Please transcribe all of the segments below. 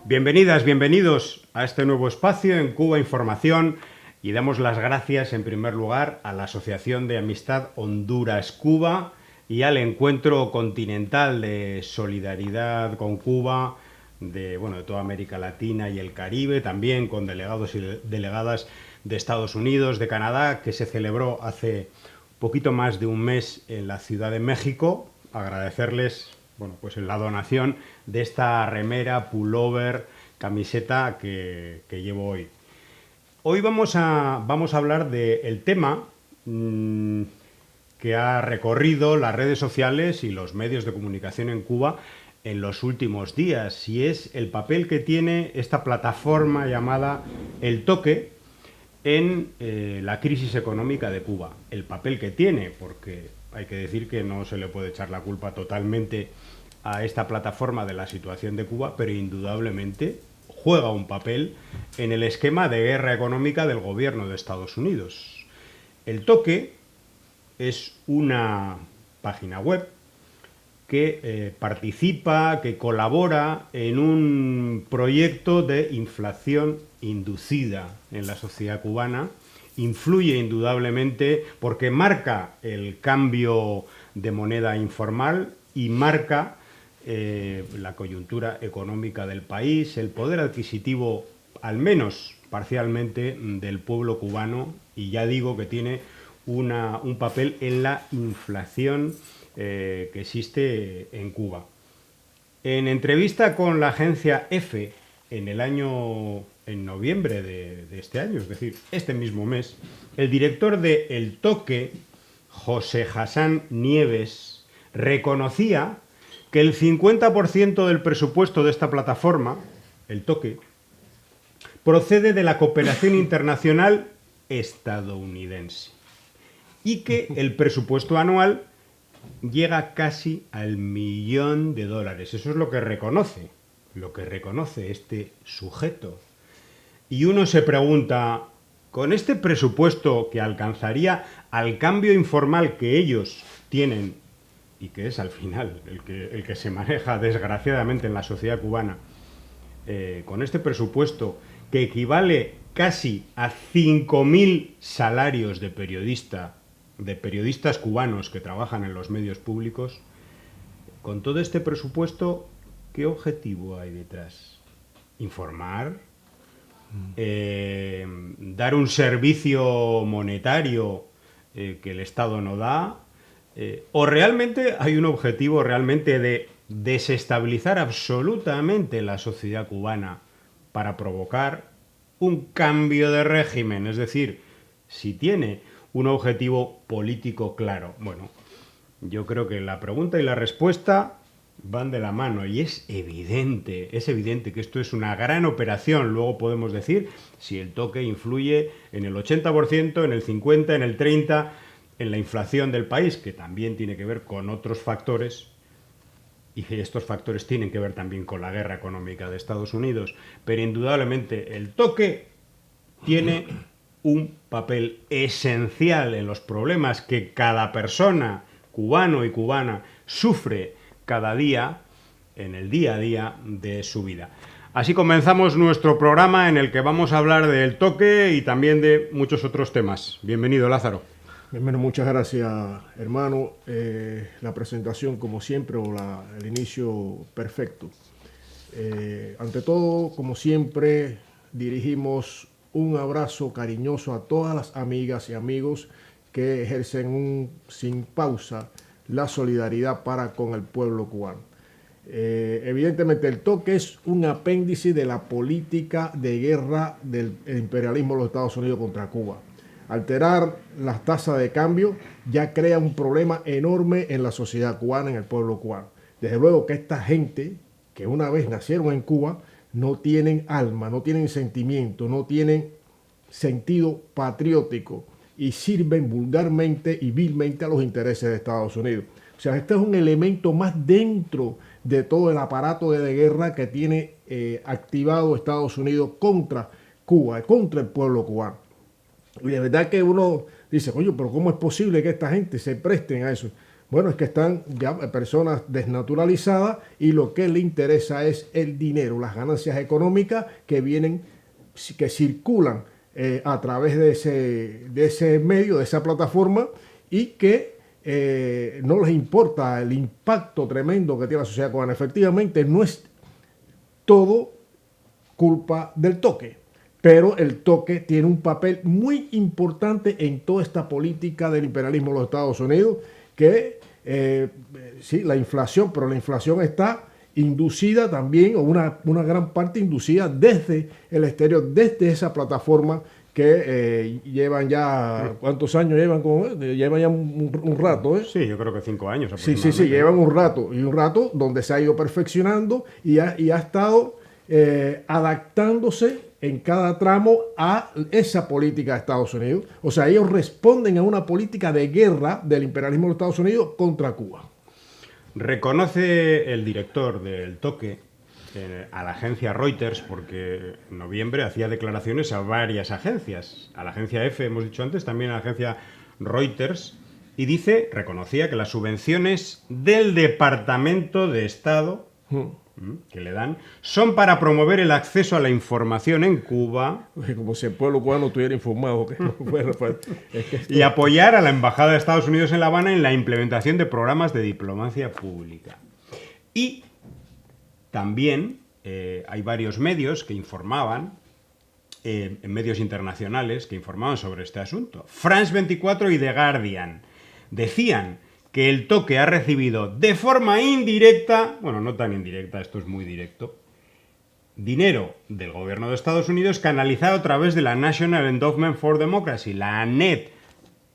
Bienvenidas, bienvenidos a este nuevo espacio en Cuba Información y damos las gracias en primer lugar a la Asociación de Amistad Honduras-Cuba y al Encuentro Continental de Solidaridad con Cuba de toda América Latina y el Caribe, también con delegados y delegadas de Estados Unidos, de Canadá, que se celebró hace poquito más de un mes en la Ciudad de México. Agradecerles pues la donación de esta remera, pullover, camiseta que llevo hoy. Hoy vamos a hablar del tema que ha recorrido las redes sociales y los medios de comunicación en Cuba en los últimos días, y es el papel que tiene esta plataforma llamada El Toque en la crisis económica de Cuba. El papel que tiene, porque hay que decir que no se le puede echar la culpa totalmente a esta plataforma de la situación de Cuba, pero indudablemente juega un papel en el esquema de guerra económica del gobierno de Estados Unidos. El Toque es una página web que participa, que colabora en un proyecto de inflación inducida en la sociedad cubana. Influye indudablemente porque marca el cambio de moneda informal y marca la coyuntura económica del país, el poder adquisitivo, al menos parcialmente, del pueblo cubano, y ya digo que tiene un papel en la inflación que existe en Cuba. En entrevista con la agencia EFE en noviembre de este año, es decir, este mismo mes, el director de El Toque, José Hassan Nieves, reconocía que el 50% del presupuesto de esta plataforma, El Toque, procede de la cooperación internacional estadounidense y que el presupuesto anual llega casi al $1.000.000. Eso es lo que reconoce este sujeto. Y uno se pregunta, con este presupuesto que alcanzaría al cambio informal que ellos tienen, y que es al final el que se maneja desgraciadamente en la sociedad cubana, con este presupuesto que equivale casi a 5.000 salarios de periodistas cubanos que trabajan en los medios públicos, con todo este presupuesto, ¿qué objetivo hay detrás? ¿Informar? ¿Dar un servicio monetario que el Estado no da? ¿O realmente hay un objetivo realmente de desestabilizar absolutamente la sociedad cubana para provocar un cambio de régimen? Es decir, si tiene un objetivo político claro. Bueno, yo creo que la pregunta y la respuesta van de la mano y es evidente que esto es una gran operación. Luego podemos decir si El Toque influye en el 80%, en el 50%, en el 30%, en la inflación del país, que también tiene que ver con otros factores, y que estos factores tienen que ver también con la guerra económica de Estados Unidos. Pero indudablemente El Toque tiene un papel esencial en los problemas que cada persona, cubano y cubana, sufre cada día, en el día a día de su vida. Así comenzamos nuestro programa en el que vamos a hablar del Toque y también de muchos otros temas. Bienvenido, Lázaro. Bueno, muchas gracias, hermano. La presentación, como siempre, el inicio perfecto. Ante todo, como siempre, dirigimos un abrazo cariñoso a todas las amigas y amigos que ejercen sin pausa la solidaridad para con el pueblo cubano. Evidentemente, El Toque es un apéndice de la política de guerra del imperialismo de los Estados Unidos contra Cuba. Alterar las tasas de cambio ya crea un problema enorme en la sociedad cubana, en el pueblo cubano. Desde luego que esta gente que una vez nacieron en Cuba no tienen alma, no tienen sentimiento, no tienen sentido patriótico y sirven vulgarmente y vilmente a los intereses de Estados Unidos. O sea, este es un elemento más dentro de todo el aparato de guerra que tiene activado Estados Unidos contra Cuba, contra el pueblo cubano. Y de verdad que uno dice, oye, pero ¿cómo es posible que esta gente se presten a eso? Bueno, es que están ya personas desnaturalizadas y lo que le interesa es el dinero, las ganancias económicas que vienen, que circulan a través de ese medio, de esa plataforma, y que no les importa el impacto tremendo que tiene la sociedad cubana. Efectivamente, no es todo culpa del toque, pero el toque tiene un papel muy importante en toda esta política del imperialismo de los Estados Unidos, que sí, la inflación, pero la inflación está inducida también, o una gran parte inducida desde el exterior, desde esa plataforma que llevan ya, ¿cuántos años llevan? Llevan ya un rato, ¿eh? Sí, yo creo que 5 años Sí, llevan un rato, y un rato donde se ha ido perfeccionando y ha estado adaptándose en cada tramo a esa política de Estados Unidos. O sea, ellos responden a una política de guerra del imperialismo de los Estados Unidos contra Cuba. Reconoce el director del toque a la agencia Reuters, porque en noviembre hacía declaraciones a varias agencias, a la agencia EFE, hemos dicho antes, también a la agencia Reuters, y reconocía que las subvenciones del Departamento de Estado que le dan son para promover el acceso a la información en Cuba. Como si el pueblo cubano estuviera informado. Y apoyar a la Embajada de Estados Unidos en La Habana en la implementación de programas de diplomacia pública. Y también hay varios medios que informaban, en medios internacionales, que informaban sobre este asunto. France 24 y The Guardian decían que el toque ha recibido de forma indirecta, bueno, no tan indirecta, esto es muy directo, dinero del gobierno de Estados Unidos canalizado a través de la National Endowment for Democracy, la ANED.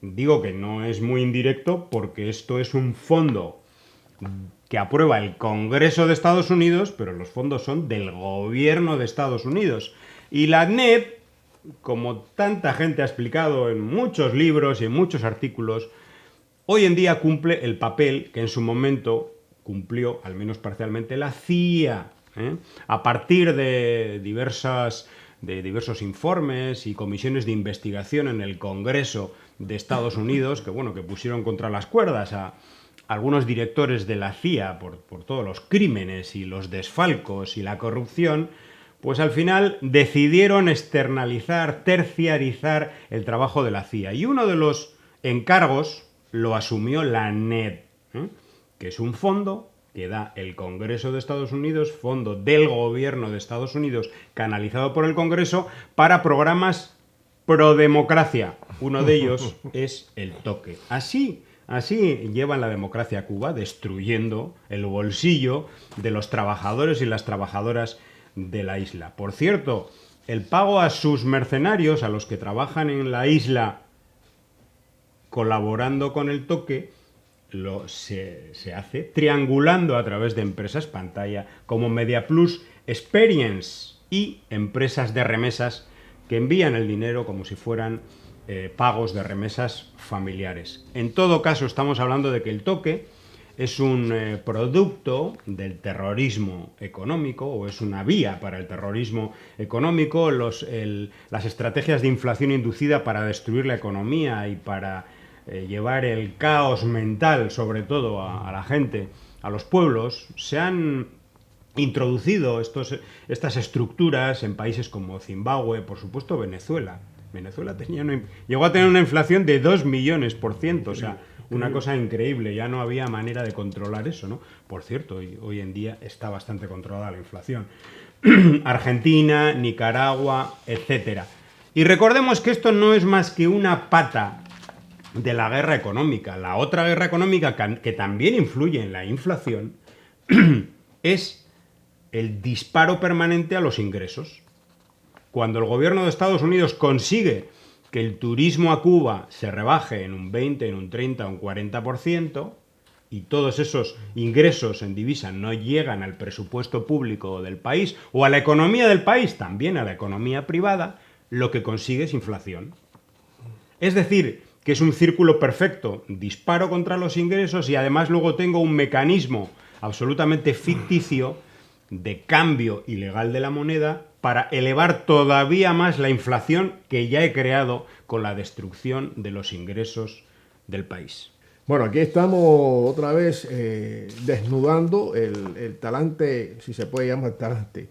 Digo que no es muy indirecto porque esto es un fondo que aprueba el Congreso de Estados Unidos, pero los fondos son del gobierno de Estados Unidos. Y la ANED, como tanta gente ha explicado en muchos libros y en muchos artículos, hoy en día cumple el papel que en su momento cumplió, al menos parcialmente, la CIA. A partir de diversos informes y comisiones de investigación en el Congreso de Estados Unidos, que pusieron contra las cuerdas a algunos directores de la CIA por todos los crímenes y los desfalcos y la corrupción, pues al final decidieron externalizar, terciarizar el trabajo de la CIA. Y uno de los encargos lo asumió la ANED, que es un fondo que da el Congreso de Estados Unidos, fondo del gobierno de Estados Unidos, canalizado por el Congreso, para programas pro democracia. Uno de ellos es el toque. Así llevan la democracia a Cuba, destruyendo el bolsillo de los trabajadores y las trabajadoras de la isla. Por cierto, el pago a sus mercenarios, a los que trabajan en la isla colaborando con el toque, se hace triangulando a través de empresas pantalla como MediaPlus Experience y empresas de remesas que envían el dinero como si fueran pagos de remesas familiares. En todo caso, estamos hablando de que el toque es un producto del terrorismo económico, o es una vía para el terrorismo económico, las estrategias de inflación inducida para destruir la economía y para llevar el caos mental, sobre todo a la gente, a los pueblos. Se han introducido estas estructuras en países como Zimbabue, por supuesto Venezuela. Venezuela llegó a tener una inflación de 2 millones %, o sea, una cosa increíble. Ya no había manera de controlar eso, ¿no? Por cierto, hoy en día está bastante controlada la inflación. Argentina, Nicaragua, etcétera. Y recordemos que esto no es más que una pata de la guerra económica. La otra guerra económica que también influye en la inflación es el disparo permanente a los ingresos. Cuando el gobierno de Estados Unidos consigue que el turismo a Cuba se rebaje en un 20, en un 30, un 40%, y todos esos ingresos en divisa no llegan al presupuesto público del país o a la economía del país, también a la economía privada, lo que consigue es inflación. Es decir, que es un círculo perfecto, disparo contra los ingresos y además luego tengo un mecanismo absolutamente ficticio de cambio ilegal de la moneda para elevar todavía más la inflación que ya he creado con la destrucción de los ingresos del país. Bueno, aquí estamos otra vez desnudando el talante, si se puede llamar talante,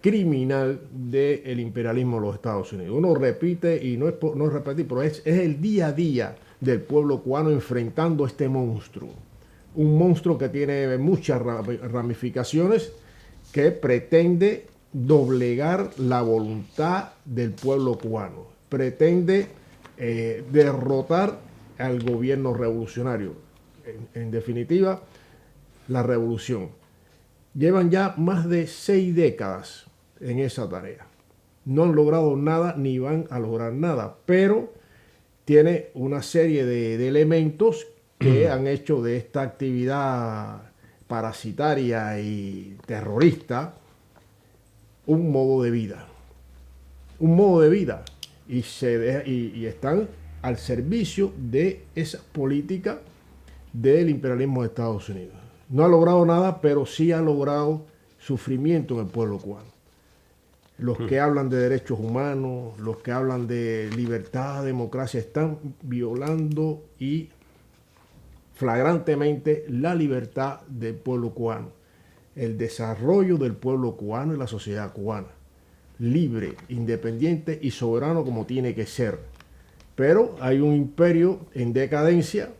criminal del imperialismo de los Estados Unidos. Uno repite, y no es repetir, pero es el día a día del pueblo cubano enfrentando este monstruo. Un monstruo que tiene muchas ramificaciones, que pretende doblegar la voluntad del pueblo cubano. Pretende derrotar al gobierno revolucionario. En definitiva, la revolución. Llevan ya más de 6 décadas en esa tarea. No han logrado nada ni van a lograr nada, pero tiene una serie de elementos que han hecho de esta actividad parasitaria y terrorista un modo de vida. Un modo de vida. Y están al servicio de esa política del imperialismo de Estados Unidos. No ha logrado nada, pero sí ha logrado sufrimiento en el pueblo cubano. Los que hablan de derechos humanos, los que hablan de libertad, democracia, están violando y flagrantemente la libertad del pueblo cubano, el desarrollo del pueblo cubano y la sociedad cubana, libre, independiente y soberano como tiene que ser. Pero hay un imperio en decadencia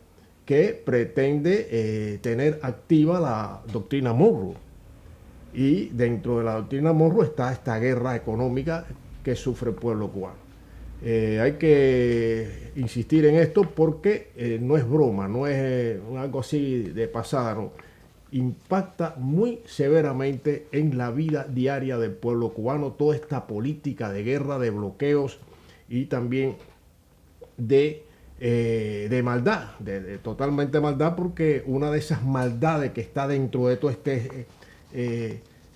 que pretende tener activa la doctrina Monroe. Y dentro de la doctrina Monroe está esta guerra económica que sufre el pueblo cubano. Hay que insistir en esto porque no es broma, no es algo así de pasada, no. Impacta muy severamente en la vida diaria del pueblo cubano toda esta política de guerra, de bloqueos y también de maldad, de totalmente maldad, porque una de esas maldades que está dentro de todo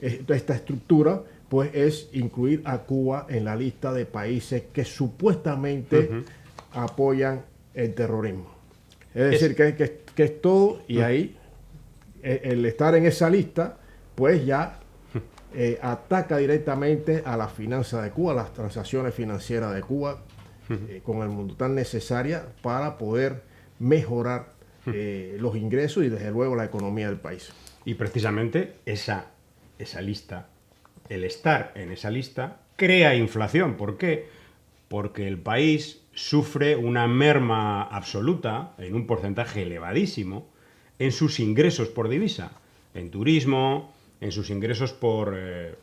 esta estructura, pues es incluir a Cuba en la lista de países que supuestamente apoyan el terrorismo. Es decir, que es todo, y ahí el estar en esa lista, pues ya ataca directamente a las finanzas de Cuba, a las transacciones financieras de Cuba, con el mundo tan necesaria para poder mejorar los ingresos y desde luego la economía del país. Y precisamente esa lista, el estar en esa lista, crea inflación. ¿Por qué? Porque el país sufre una merma absoluta, en un porcentaje elevadísimo, en sus ingresos por divisa, en turismo, en sus ingresos por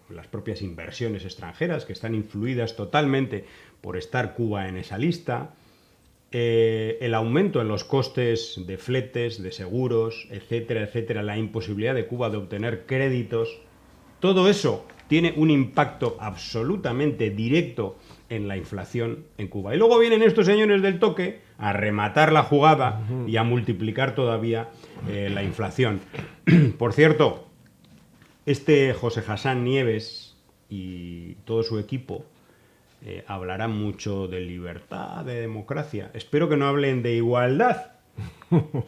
las propias inversiones extranjeras, que están influidas totalmente por estar Cuba en esa lista, el aumento en los costes de fletes, de seguros, etcétera, etcétera, la imposibilidad de Cuba de obtener créditos, todo eso tiene un impacto absolutamente directo en la inflación en Cuba. Y luego vienen estos señores del toque a rematar la jugada y a multiplicar todavía la inflación. Por cierto, este José Hassan Nieves y todo su equipo hablarán mucho de libertad, de democracia. Espero que no hablen de igualdad.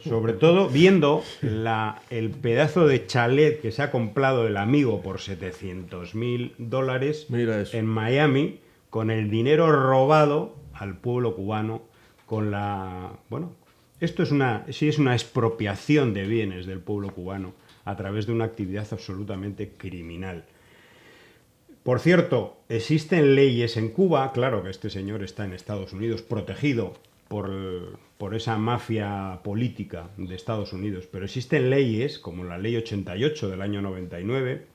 Sobre todo viendo el pedazo de chalet que se ha comprado el amigo por $700.000 en Miami, con el dinero robado al pueblo cubano, con la... Bueno, esto es una expropiación de bienes del pueblo cubano a través de una actividad absolutamente criminal. Por cierto, existen leyes en Cuba, claro que este señor está en Estados Unidos protegido por esa mafia política de Estados Unidos, pero existen leyes como la Ley 88 del año 99,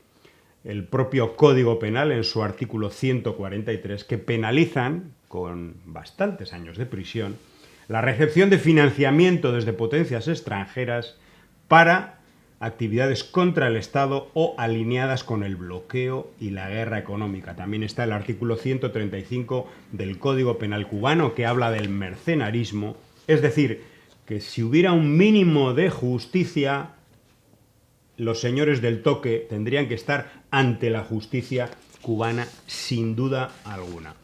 el propio Código Penal en su artículo 143, que penalizan con bastantes años de prisión la recepción de financiamiento desde potencias extranjeras para actividades contra el Estado o alineadas con el bloqueo y la guerra económica. También está el artículo 135 del Código Penal cubano, que habla del mercenarismo. Es decir, que si hubiera un mínimo de justicia, los señores del toque tendrían que estar ante la justicia cubana sin duda alguna.